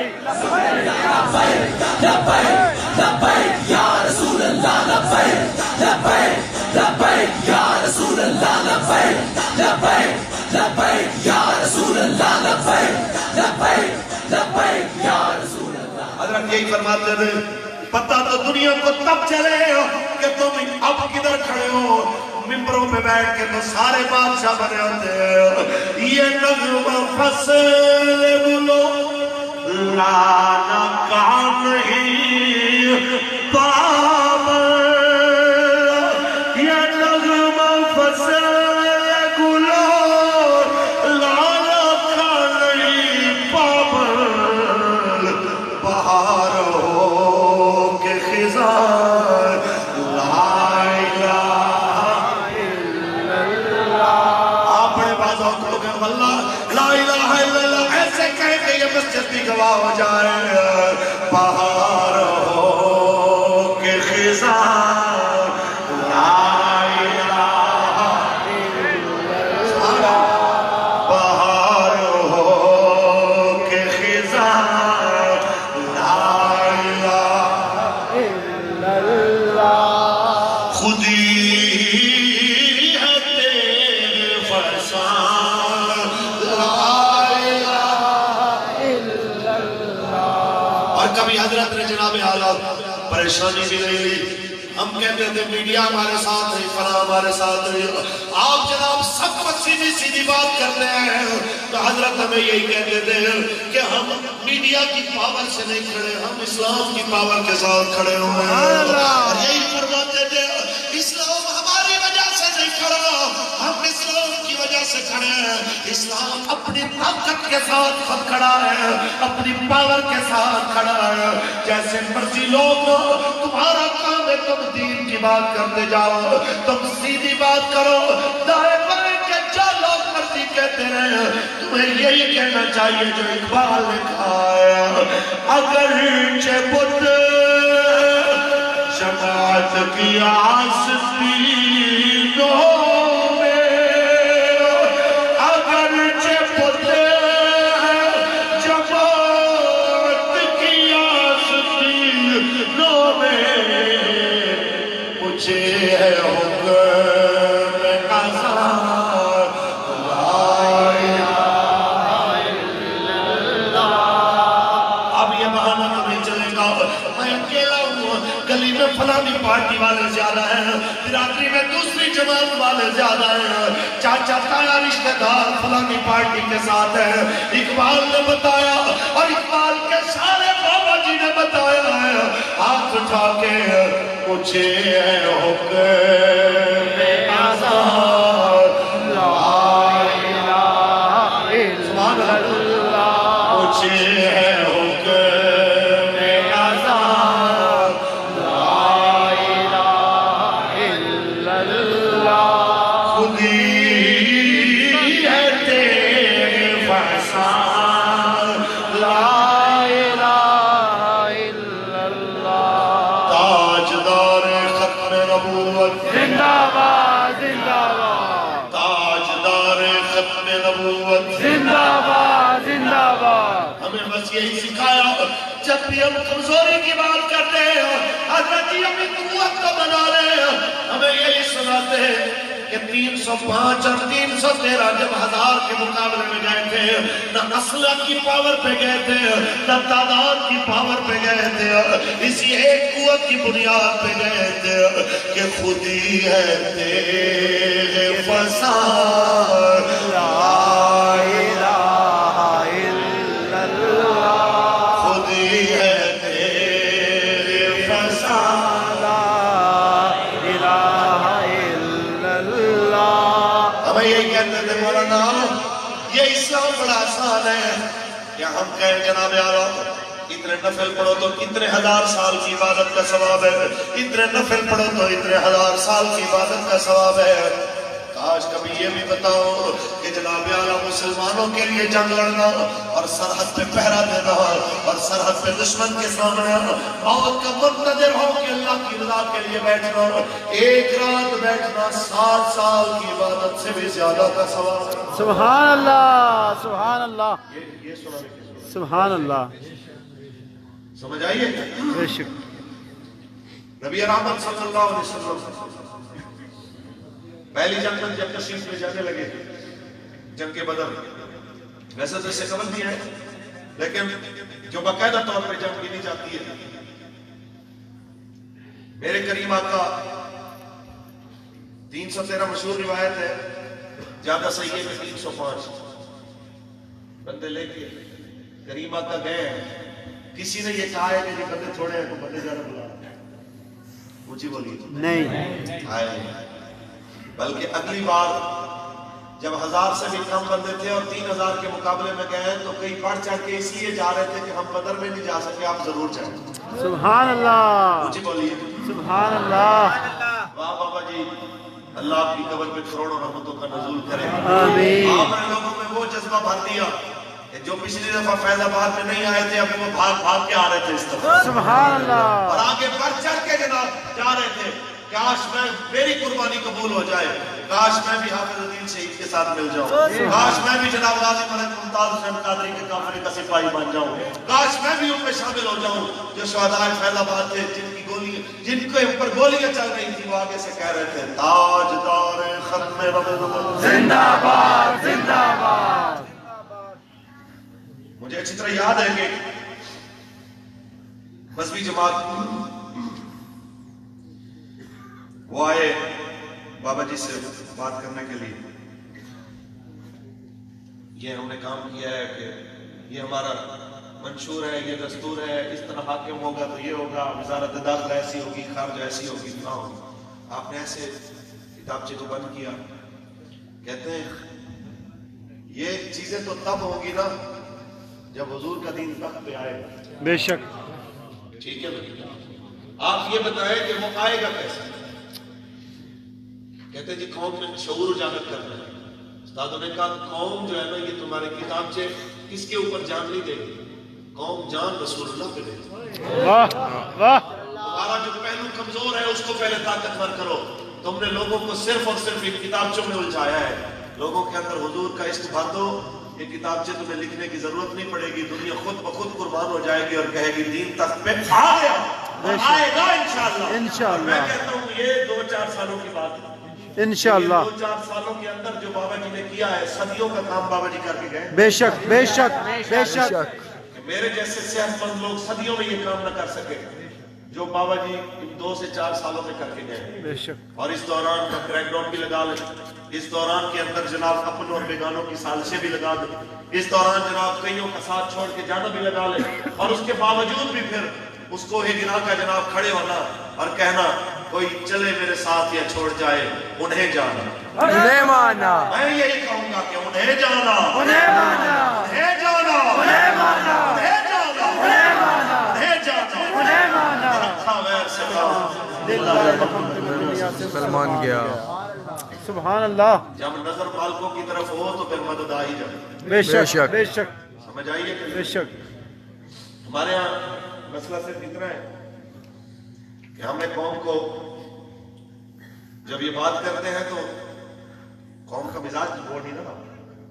لبیک لبیک یا رسول اللہ لبیک لبیک لبیک یا رسول اللہ لبیک لبیک لبیک یا رسول اللہ لبیک لبیک لبیک یا رسول اللہ۔ حضرت یہی فرماتے تھے پتہ تو دنیا کو تب چلے کہ تم اب کدھر کھڑے ہو، ممبروں پہ بیٹھ کے تو سارے بادشاہ بنے ہوتے ہیں، یہ نغمہ فصل بلو لانا کام نہیں خودی ہے تیرے فیضان لا الہ الا اللہ. اور کبھی حضرت نے جناب اعلیٰ پریشانی بھی نہیں لی. ہم کہتے تھے میڈیا ہمارے ساتھ نہیں، فلاں ہمارے ساتھ نہیں. آپ جناب سب سیدھی سیدھی بات کرتے ہیں. تو حضرت ہمیں یہی کہتے تھے کہ ہم میڈیا کی پاور سے نہیں کھڑے، ہم اسلام کی پاور کے ساتھ کھڑے ہوئے ہیں. اور یہی فرماتے تھے اسلام ہماری وجہ سے نہیں کھڑا، ہم اسلام کی وجہ سے کھڑے ہیں. اسلام اپنی طاقت کے ساتھ خود کھڑا ہے، اپنی پاور کے ساتھ کھڑا ہے. جیسے مرضی لوگ تمہارا کام ہے تم دین کی بات کرتے جاؤ، تم سیدھی بات کرو، دائیں بائیں کے جو لوگ مرضی کہتے رہے. تمہیں یہی کہنا چاہیے جو اقبال نے کہا ہے، اگرچہ بت شفاعت کی آستینوں میں، اگرچہ بت شفاعت کی آستینوں میں، مجھے ہے حکم آزاد لا الہ الا اللہ. اب یہ بہانہ تو نہیں چلے گا میں اکیلا ہوں، گلی میں فلانی پارٹی والے زیادہ ہیں، برادری میں دوسری جماعت والے زیادہ ہیں، چاچا تایا رشتہ دار فلانی پارٹی کے ساتھ ہیں. اقبال نے بتایا اور اقبال کے سارے بابا جی نے بتایا ہے، ہاتھ اٹھا کے مجھے ہے حکم آزاد لا الہ الا اللہ. مجھے ہے حکم آزاد لا الہ الا اللہ. خودی ہے تیرے فیضان لا الہ الا اللہ. تاجدار ختم نبوت زندہ باد زندہ باد تاجدار ختم نبوت زندہ باد زندہ باد. ہمیں بس یہی سکھایا جب بھی ہم کمزوری کی بات کرتے ہیں، حضرت جی اپنی قوت کو بنا رہے ہیں، ہمیں یہی سناتے ہیں کہ 305 اور 313 جب 1000 کے مقابلے میں گئے تھے، نہ اسلحہ کی پاور پہ گئے تھے، نہ تعداد کی پاور پہ گئے تھے، اسی ایک قوت کی بنیاد پہ گئے تھے کہ خودی ہے تیرے فسان لا الہ الا اللہ. خودی ہے تیرے فسان لا الہ الا اللہ. ہمیں یہی کہتے تھے مولانا یہ اسلام بڑا آسان ہے کہ ہم کہیں جناب اعلیٰ اتنے نفل پڑھو تو اتنے 1000 سال کی عبادت کا ثواب ہے، اتنے نفل پڑھو تو اتنے 1000 سال کی عبادت کا ثواب ہے. کاش کبھی یہ بھی بتاؤ کہ جناب اعلیٰ مسلمانوں کے لیے جنگ لڑنا اور سرحد پہ پہرا دینا اور سرحد پہ دشمن کے سامنے موت کا منتظر ہو کہ اللہ کی رضا کے لیے بیٹھنا، ایک رات بیٹھنا 7 سال کی عبادت سے بھی زیادہ کا ثواب ہے. سبحان اللہ سبحان اللہ یہ سنا سبحان اللہ. سمجھ آئیے. بے شک. نبی رحمت صلی اللہ علیہ وسلم پہلی جنگ میں جب تشریف لے جانے لگے، جنگ بدر، ویسے تو اس سے قبل بھی ہے لیکن جو باقاعدہ طور پر جنگ کی نہیں جاتی ہے، میرے کریم آقا 313 مشہور روایت ہے، زیادہ صحیح ہے کہ 305 بندے لے کے کریم آقا گئے ہیں. کسی نے یہ کہا ہے کہ یہ بندے تھوڑے ہیں تو بندے زیادہ بلا اونچی بولیے نہیں آئے، بلکہ اگلی بار جب 1000 سے بھی کم بندے تھے اور 3000 کے مقابلے میں گئے تو کئی بڑھ چڑھ کے اس لیے جا رہے تھے کہ ہم بدر میں نہیں جا سکے، آپ ضرور جائیں. سبحان اللہ اونچی بولیے سبحان اللہ. واہ بابا جی، اللہ آپ کی قبر پہ کروڑوں رحمتوں کا نزول کرے. آمین. آپ نے لوگوں میں وہ جذبہ بھر دیا کہ جو پچھلی دفعہ فیض آباد میں نہیں آئے تھے اب وہ بھاگ بھاگ کے آ رہے تھے اس طرح. سبحان اللہ. اور آگے بڑھ چڑھ کے جناب جا رہے تھے. کاش میں میری قربانی قبول ہو جائے، کاش میں بھی حافظ الدین شہید کے ساتھ مل جاؤں، کاش میں بھی جناب غازی ملک ممتاز حسین قادری کے کافلے کا سپاہی بن جاؤں، کاش میں بھی ان میں شامل ہو جاؤں جو شہدائے فیض آباد تھے، جن کے اوپر گولیاں چل رہی تھی، وہ آگے سے کہہ رہے تھے تاجدار ختم رب زندہ باد زندہ باد. مجھے اچھی طرح یاد ہے کہ مذہبی جماعت وہ آئے بابا جی سے بات کرنے کے لیے، یہ ہم نے کام کیا ہے کہ یہ ہمارا منشور ہے، یہ دستور ہے، اس طرح حاکم ہوگا تو یہ ہوگا، وزارت داخلہ ایسی ہوگی، خارجہ ایسی ہوگی، نہ ہوگی. آپ نے ایسے کتابچے کو بند کیا. کہتے ہیں یہ چیزیں تو تب ہوں گی نا جب حضور کا دین تخت پہ آئے گا. بے شک. ٹھیک ہے بھائی، آپ یہ بتائیں کہ وہ آئے گا کیسے؟ کہتے ہیں جی قوم میں شعور اجاگر کرنا ہے. استادوں نے کہا قوم جو ہے نا یہ تمہارے کتابچے کس کے اوپر جان نہیں دے گی، قوم جان رسول اللہ پہ دے گی. واہ واہ. تمہارا جو پہلو کمزور ہے اس کو پہلے طاقتور کرو. تم نے لوگوں کو صرف اور صرف ان کتابچوں میں الجھایا ہے. لوگوں کے اندر حضور کا عشق بھر دو، یہ کتابچے تمہیں لکھنے کی ضرورت نہیں پڑے گی. دنیا خود بخود قربان ہو جائے گی اور کہے گی دین تخت پہ آ گیا، آئے گا انشاءاللہ. انشاءاللہ. میں کہتا ہوں یہ 2-4 سالوں کی بات ہے. انشاءاللہ. 2-4 سالوں کے اندر جو بابا جی نے کیا ہے، صدیوں کا کام بابا جی کر کے گئے. بے شک بے شک بے شک. میرے جیسے صحت مند لوگ صدیوں میں یہ کام نہ کر سکے جو بابا جی 2 سے 4 سالوں میں کر کے گئے. بے شک. اور اس دوران کا کریک ڈاؤن بھی لگا لیں، اس دوران کے اندر جناب اپنوں اور بیگانوں کی سازشیں بھی لگا دیں، اس دوران جناب کئیوں کا ساتھ چھوڑ کے جانا بھی لگا لیں، اور اس کے باوجود بھی پھر اس کو ہی گرا کا جناب کھڑے ہونا اور کہنا کوئی چلے میرے ساتھ یا چھوڑ جائے انہیں جانا. انہیں مانا. میں یہی کہوں گا کہ انہیں جانا، انہیں مانا. انہیں جانا، انہیں مانا. انہیں جانا، انہیں مانا. انہیں جانا. انہیں مانا. رکھا غیر سے سلمان گیا. سبحان اللہ. جب نظر مالکوں کی طرف ہو تو پھر مدد آ ہی جائے. بے شک بے شک. سمجھ آئیے کہ بے شک. ہمارے ہاں مسئلہ صرف اتنا ہے کہ ہم نے قوم کو جب یہ بات کرتے ہیں تو قوم کا مزاج بوڑھ نہیں رہا.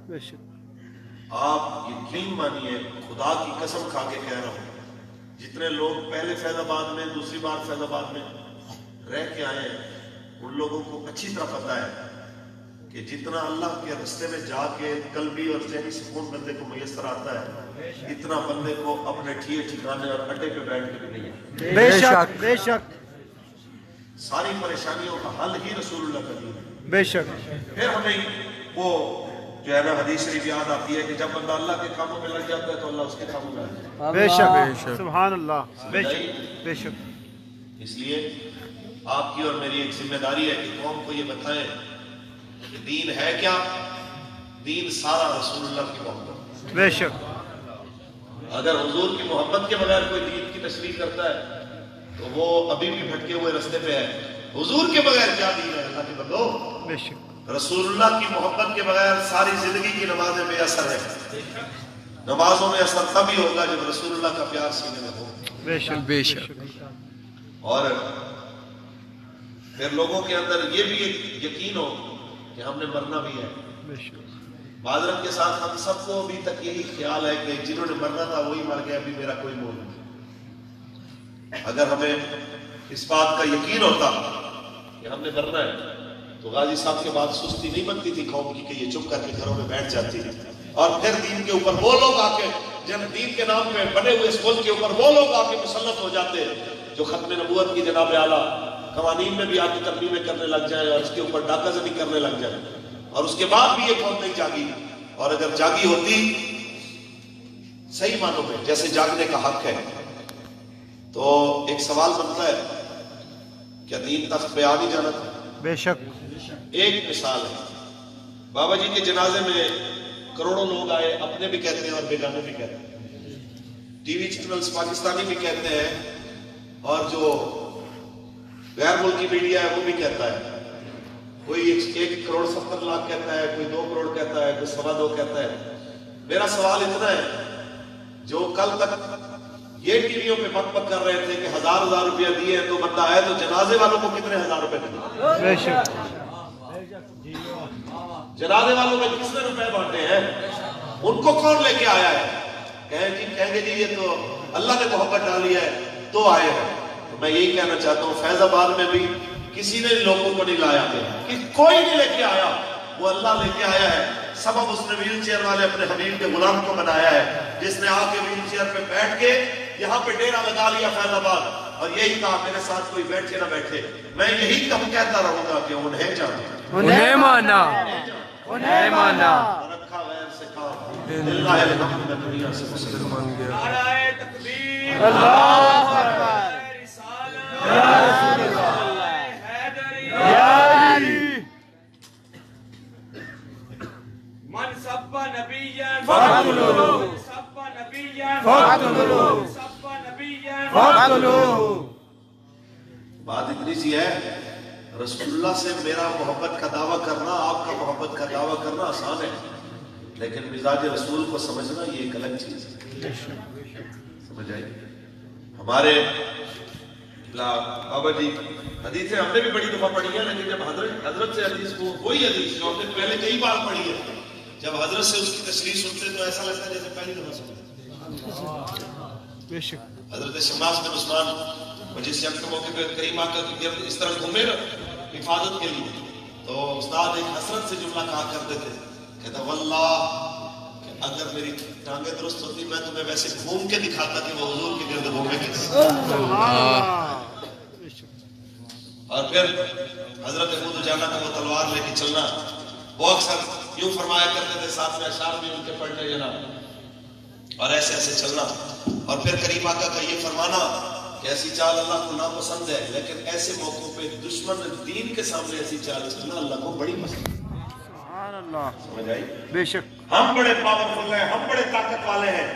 بے شک. آپ یقین مانیے، خدا کی قسم کھا کے کہہ رہا ہوں، جتنے لوگ پہلے فیض آباد میں، دوسری بار فیض آباد میں رہ کے آئے ہیں، ان لوگوں کو اچھی طرح پتہ ہے کہ جتنا اللہ کے رستے میں جا کے قلبی اور ذہنی سکون بندے کو میسر آتا ہے، اتنا بندے کو اپنے ٹھکانے اور اڈے پہ بیٹھ کے بھی نہیں ہے. بے شک بے شک. ساری پریشانیوں کا حل ہی رسول اللہ کا دین ہے. بے شک. پھر ہمیں وہ جو ہے نا حدیث شریف یاد آتی ہے کہ جب بندہ اللہ کے کاموں میں لگ جاتا ہے تو اللہ اس کے کاموں میں لگ جاتا ہے. بے شک. سبحان اللہ. بے شک بے شک. اس لیے آپ کی اور میری ایک ذمہ داری ہے کہ قوم کو یہ بتائیں کہ دین ہے کیا. دین سارا رسول اللہ کی محبت. بے شک. اگر حضور کی محبت کے بغیر کوئی دین کی تشریح کرتا ہے تو وہ ابھی بھی بھٹکے ہوئے رستے پہ ہے. حضور کے بغیر کیا دین ہے اللہ کے بندو؟ بے شک. رسول اللہ کی محبت کے بغیر ساری زندگی کی نمازیں بے اثر ہے. نمازوں میں اثر تبھی ہوگا جب رسول اللہ کا پیار سینے میں ہو. بے شک بے شک. اور پھر لوگوں کے اندر یہ بھی ایک یقین ہو کہ ہم نے مرنا بھی ہے. بے شک. معذرت کے ساتھ ہم سب کو ابھی تک یہی خیال ہے کہ جنہوں نے مرنا تھا وہی مر گیا، ابھی میرا کوئی مول نہیں. اگر ہمیں اس بات کا یقین ہوتا کہ ہم نے مرنا ہے تو غازی صاحب کے بعد سستی نہیں بنتی تھی قوم کی کہ یہ چپ کر کے گھروں میں بیٹھ جاتی تھی. اور پھر دین کے اوپر وہ لوگ آ کے جن دین کے نام پہ بنے ہوئے اس ملک کے اوپر وہ لوگ آ کے مسلط ہو جاتے جو ختم نبوت کی جناب اعلیٰ قوانین میں بھی آ کے ترمیمیں کرنے لگ جائیں اور اس کے اوپر ڈاکہ زنی کرنے لگ جائیں، اور اس کے بعد بھی یہ قوم نہیں جاگی. اور اگر جاگی ہوتی صحیح معنوں میں جیسے جاگنے کا حق ہے تو ایک سوال بنتا ہے کیا دین تخت پہ آ نہیں جانا تھا؟ بے شک. ایک مثال ہے، بابا جی کے جنازے میں کروڑوں لوگ آئے، اپنے بھی کہتے ہیں اور بیگانے بھی کہتے ہیں، ٹی وی چینلز پاکستانی بھی کہتے ہیں اور جو غیر ملکی میڈیا ہے وہ بھی کہتا ہے. کوئی 1 کروڑ 70 لاکھ کہتا ہے، کوئی 2 کروڑ کہتا ہے، کوئی 2.25 کہتا ہے. میرا سوال اتنا ہے جو کل تک یہ ٹیویوں پہ بک بک کر رہے تھے کہ 1000 روپیہ دیے ہیں تو بندہ آیا تو جنازے والوں کو کتنے 1000 روپے دیے؟ بے شک جنازے والوں میں کتنے روپے بانٹے ہیں؟ ان کو کون لے کے آیا ہے؟ کہیں گے جی یہ تو اللہ نے محبت ڈالی ہے تو آئے ہیں. تو میں یہی کہنا چاہتا ہوں فیض آباد میں بھی کسی نے لوگوں کو نہیں لایا گیا، کوئی نہیں لے کے آیا، وہ اللہ لے کے آیا ہے. سبب اس نے ویل چیئر والے اپنے حبیب کے غلام کو بنایا ہے، جس نے آ کے ویل چیئر پہ بیٹھ کے یہاں پہ ڈیرا لگا لیا فیض آباد، اور یہی کہا میرے ساتھ کوئی بیٹھے نہ بیٹھے. میں یہی کم کہتا رہوں گا کہ انہیں جانا، انہیں مانا، انہیں مانا. رکھا غیر سے کھا اللہ الحمد میں دنیا سے مسلمان گیا. نعرہ تکبیر، اللہ اکبر، رسالت، یا رسول اللہ، حیدری، یا علی. من سب نبیًا فاقتلوہ، من سب نبیًا فاقتلوہ، من سب نبیًا فاقتلوہ. بات اتنی سی ہے، رسول اللہ سے میرا محبت کا دعویٰ کرنا، آپ کا محبت کا دعویٰ کرنا آسان ہے، لیکن مزاج رسول کو سمجھنا یہ ایک الگ چیز ہے. سمجھ آئی؟ ہمارے بابا جی حدیثیں ہم نے بھی بڑی دفعہ پڑھی ہے، لیکن جب حضرت سے حدیث کو وہی حدیث جو ہم نے پہلے کئی بار پڑھی ہے، جب حضرت سے اس کی تشریح سنتے تو ایسا لگتا ہے جیسے پہلی دفعہ سنتے. بے شک حضرت شماس بن عثمان اور جس جنگ کے موقع پہ کریم آقا کی گرد اس طرح گھومے نا حفاظت کے لیے، تو استاد ایک حسرت سے جملہ کہا کرتے تھے، کہتا واللہ کہ اگر میری ٹانگیں درست ہوتی میں تمہیں ویسے گھوم کے دکھاتا کہ وہ حضور کی گرد گھومے گے. اور پھر حضرت ابو دجانہ کا وہ تلوار لے کے چلنا، وہ اکثر یوں فرمایا کرتے تھے، ساتھ میں اشعار بھی ان کے پڑھنے جناب، اور ایسے ایسے چلنا. اور پھر کریم آقا کا یہ فرمانا کہ ایسی چال اللہ کو ناپسند ہے، لیکن ایسے موقعوں پہ دشمن دین کے سامنے ایسی چال چلنا اللہ کو بڑی پسند ہے. سبحان اللہ. سمجھ آئی؟ بے شک ہم بڑے پاورفل ہیں، ہم بڑے طاقت والے ہیں،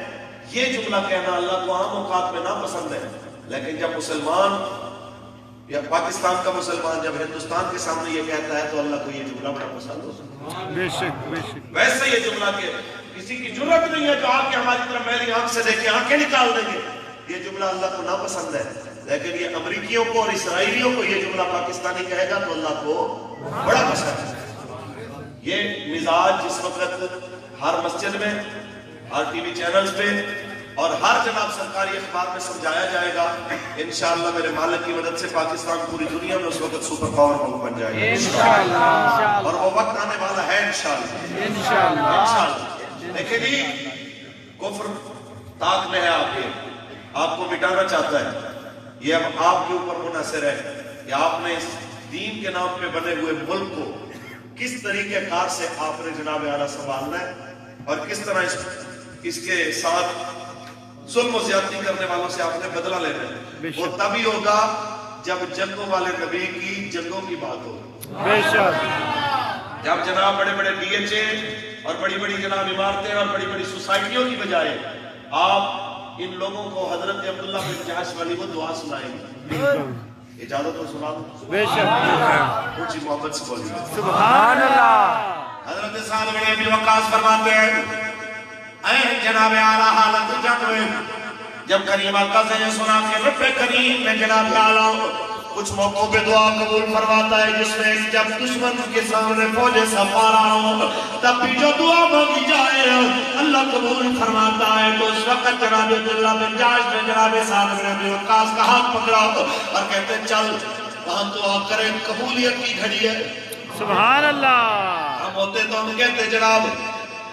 یہ جملہ کہنا اللہ کو عام اوقات میں ناپسند ہے، لیکن جب مسلمان یا پاکستان کا مسلمان جب ہندوستان کے سامنے یہ کہتا ہے تو اللہ کو یہ جملہ بڑا پسند ہوتا ہے. بے شک بے شک. ویسے یہ جملہ کہ کسی کی جرت نہیں ہے جو آپ کے ہماری طرف میری آنکھ سے دیکھے آنکھیں نکال دیں گے، یہ جملہ اللہ کو ناپسند ہے. لیکن یہ امریکیوں کو اور اسرائیلیوں کو یہ جملہ پاکستانی کہے گا تو اللہ کو بڑا پسند ہے. یہ مزاج جس وقت ہر مسجد میں، ہر ٹی وی چینلز پہ اور ہر جناب سرکاری اخبار میں سمجھایا جائے گا، انشاءاللہ میرے مالک کی مدد سے پاکستان پوری دنیا میں اس وقت سپر پاور ملک بن جائے گا انشاءاللہ. اور وہ وقت آنے والا ہے انشاءاللہ. انشاءاللہ. دیکھیں جی، کفر طاق میں ہے آپ کو مٹانا چاہتا ہے. یہ اب آپ کے اوپر منحصر ہے کہ آپ نے اس دین کے نام پہ بنے ہوئے ملک کو کس طریقے کار سے آپ نے جناب اعلیٰ سنبھالنا ہے، اور کس طرح اس کے ساتھ ظلم و زیادتی کرنے والوں سے آپ نے بدلہ لینا ہے. وہ تبھی ہوگا جب جنگوں والے نبی کی جنگوں کی بات ہو. بے شک. جب جناب بڑے بڑے ڈی ایچ اے اور بڑی بڑی جناب عمارتیں اور بڑی بڑی سوسائٹیوں کی بجائے آپ ان لوگوں کو حضرت عبداللہ بن جحش والی وہ دعا سنائیں گے. اجازت ہو سنا دوں؟ بے شک. اونچی محبت سے بولیے سبحان اللہ. حضرت سعد بن ابی وقاص فرماتے ہیں، اے جناب اعلیٰ حالت جنگ میں جب کریم آقا سے یہ سنا کہ رب کریم میں جناب اعلیٰ کچھ موقعوں پہ دعا قبول فرماتا ہے، جس میں جب دشمن کے سامنے فوجیں سپا رہا ہوں تب بھی جو دعا مانگی جائے اللہ قبول فرماتا ہے. تو اس وقت جناب عبداللہ بن جحش نے جناب سعد بن ابی وقاص کا ہاتھ پکڑا اور کہتے ہیں چل وہاں دعا کریں، قبولیت کی گھڑی ہے. سبحان اللہ. ہم ہوتے تو ہم کہتے جناب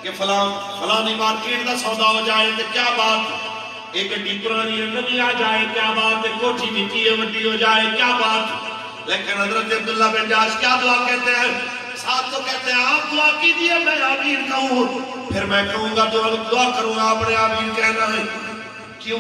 کہ فلانی مارکیٹ کا سودا ہو جائے تو کیا بات، ایک گڈی پرانی نمی آ جائے کیا بات ہے، کوٹھی نیچی ہے وڈی ہو جائے کیا بات. لیکن حضرت عبداللہ بن جحش کیا دعا کہتے ہیں؟ ساتھ تو کہتے ہیں آپ دعا کیجئے میں آمین کہوں، پھر میں کہوں گا دعا کروں گا آپ نے آمین کہنا ہے. کیوں؟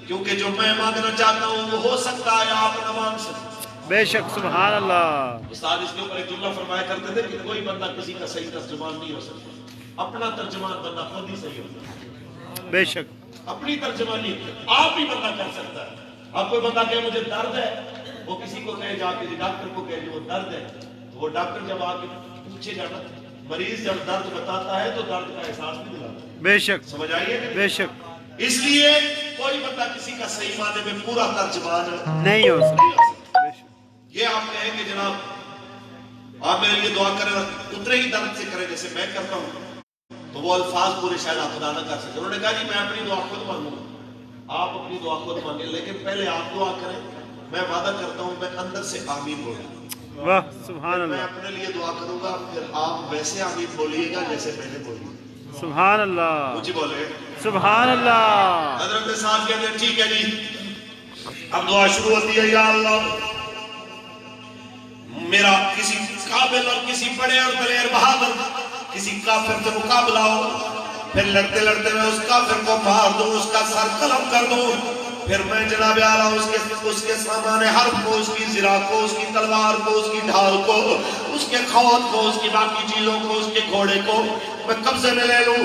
کیونکہ جو میں مانگنا چاہتا ہوں وہ ہو سکتا ہے آپ نہ مانگ سکتے. بے شک. سبحان اللہ. استاد اس کے اوپر ایک جملہ فرمایا کرتے تھے کہ کوئی بندہ کسی کا صحیح ترجمان نہیں ہو سکتا، اپنا ترجمان بندہ خود ہی صحیح ہوتا ہے. بے شک. اپنی ترجمانی آپ ہی بندہ کر سکتا ہے. اب کوئی بندہ کہے مجھے درد ہے، وہ کسی کو کہے جا کے ڈاکٹر کو کہے وہ درد ہے، تو وہ ڈاکٹر جب آ کے پوچھے جانا، مریض جب درد بتاتا ہے تو درد کا احساس نہیں دلاتا. بے شک. سمجھ آئیے؟ بے شک. اس لیے کوئی بندہ کسی کا صحیح معنی میں پورا ترجمان نہیں ہو سکتا. یہ آپ کہیں کہ جناب آپ میرے لیے دعا کریں اتنے ہی درد سے کریں جیسے میں کرتا ہوں تو وہ الفاظ پورے شاید آپ ادا نہ کر سکتے. انہوں نے کہا جی میں اپنی دعا خود مانگوں گا. آپ اپنی دعا خود مانگیں لیکن پہلے آپ دعا کریں. میں وعدہ کرتا ہوں میں اندر سے آمین بولوں. واہ سبحان میں اللہ اپنے لیے دعا کروں گا پھر آپ ویسے آمین بولیے گا جیسے میں نے بولی. سبحان اللہ مجھے بولے سبحان اللہ. حضرت صاحب کہتے ہیں ٹھیک ہے جی. اب دعا شروع ہوتی ہے. یا اللہ میرا کسی قابل اور کسی بڑے اور دلیر بہادر کسی کافر سے مقابلہ ہو پھر لڑتے لڑتے میں اس کافر کو مار دوں اس کا سر قلم کر دوں پھر میں جناب اعلیٰ اس کے سامان حرب کو اس کی زرا کو اس کی تلوار کو اس کی ڈھال کو اس کے خوات کو اس کی باقی چیزوں کو اس کے گھوڑے کو میں قبضے میں لے لوں